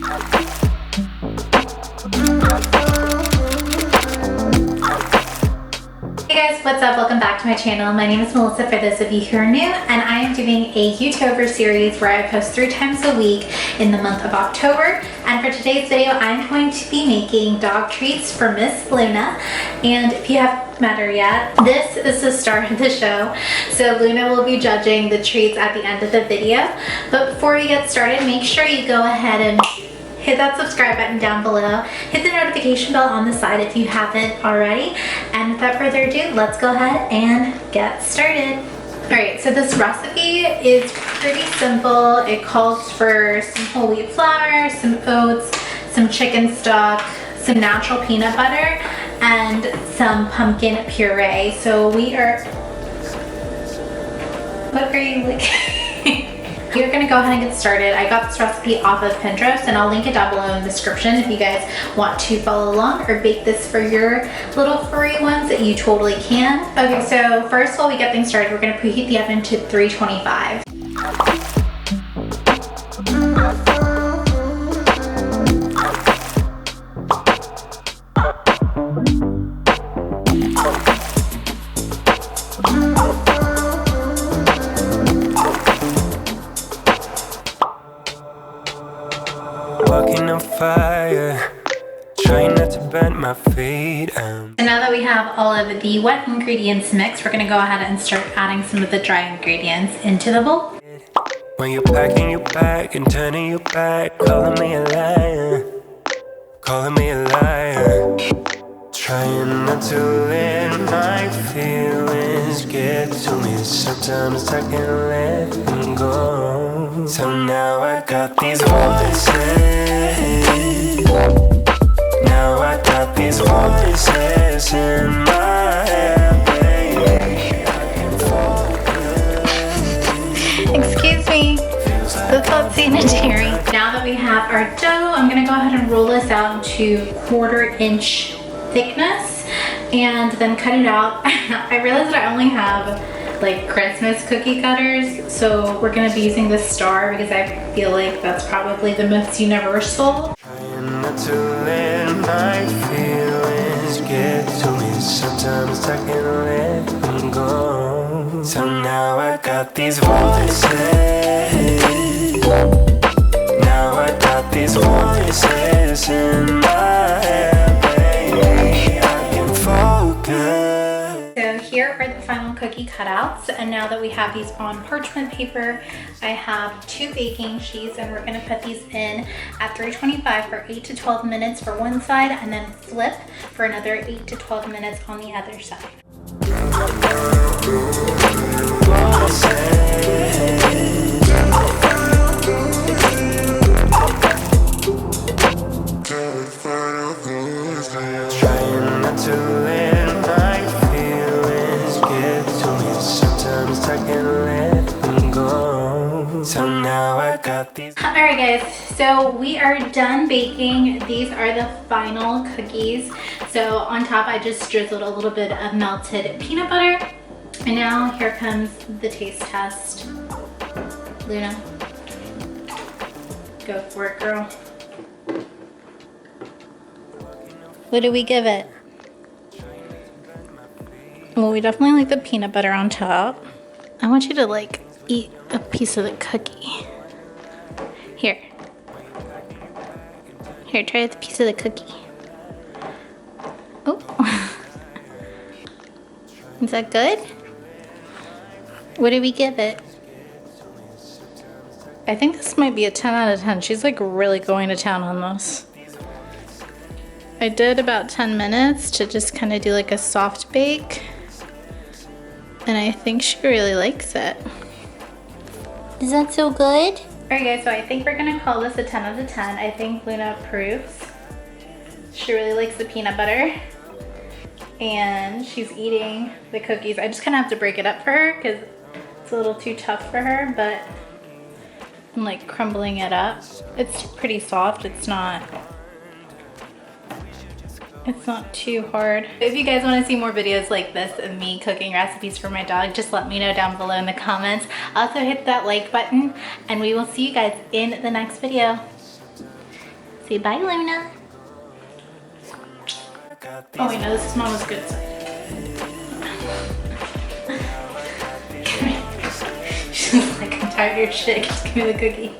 Hey guys, what's up? Welcome back to my channel. My name is Melissa for those of you who are new, and I am doing a Youtober series where I post 3 times a week in the month of October. And for today's video, I'm going to be making dog treats for Miss Luna. And if you haven't met her yet, this is the start of the show. So Luna will be judging the treats at the end of the video. But before we get started, make sure you go ahead and hit that subscribe button down below. Hit the notification bell on the side if you haven't already. And without further ado, let's go ahead and get started. Alright, so this recipe is pretty simple. It calls for some whole wheat flour, some oats, some chicken stock, some natural peanut butter, and some pumpkin puree. So we are... What are you licking? We're gonna go ahead and get started. I got this recipe off of Pinterest and I'll link it down below in the description if you guys want to follow along or bake this for your little furry ones that you totally can. Okay, so first while we get things started, we're gonna preheat the oven to 325. Walking on fire, trying not to burn my feet. So now that we have all of the wet ingredients mixed, we're gonna go ahead and start adding some of the dry ingredients into the bowl. When you're packing your bag and turning your back, calling me a liar, calling me a liar. Trying not to let my feelings get to me. Sometimes I can't let them go. So now I got these voices. Now I got these voices in my head, baby. I can focus. Excuse me, that's not sanitary. Now that we have our dough, I'm gonna go ahead and roll this out into 1/4 inch thickness and then cut it out. I realized that I only have like Christmas cookie cutters, so we're gonna be using the star because I feel like that's probably the most universal. Trying not to let my feelings get to me. Sometimes I can't let them go. So now I got these voices. Now I got these voices in my head, baby. I can focus. So here are the final cookie cutouts, and now that we have these on parchment paper, I have 2 baking sheets, and we're going to put these in at 325 for 8 to 12 minutes for one side, and then flip for another 8 to 12 minutes on the other side. Trying not to let my feelings get to me. Sometimes I can't let them go. So now I got these. Alright guys, so we are done baking. These are the final cookies. So on top I just drizzled a little bit of melted peanut butter. And now here comes the taste test. Luna, go for it, girl. What do we give it? Well, we definitely like the peanut butter on top. I want you to like eat a piece of the cookie. Here. Here, try the piece of the cookie. Oh. Is that good? What do we give it? I think this might be a 10 out of 10. She's like really going to town on this. I did about 10 minutes to just kind of do like a soft bake. And I think she really likes it. Is that so good? Alright guys, so I think we're gonna call this a 10 out of 10. I think Luna approves. She really likes the peanut butter. And she's eating the cookies. I just kind of have to break it up for her because it's a little too tough for her, but I'm like crumbling it up. It's pretty soft. It's not too hard. If you guys want to see more videos like this of me cooking recipes for my dog, just let me know down below in the comments. Also hit that like button, and we will see you guys in the next video. Say bye, Luna. Oh wait, no, this is Mama's good side. She's like, I'm tired of your shit, just give me the cookie.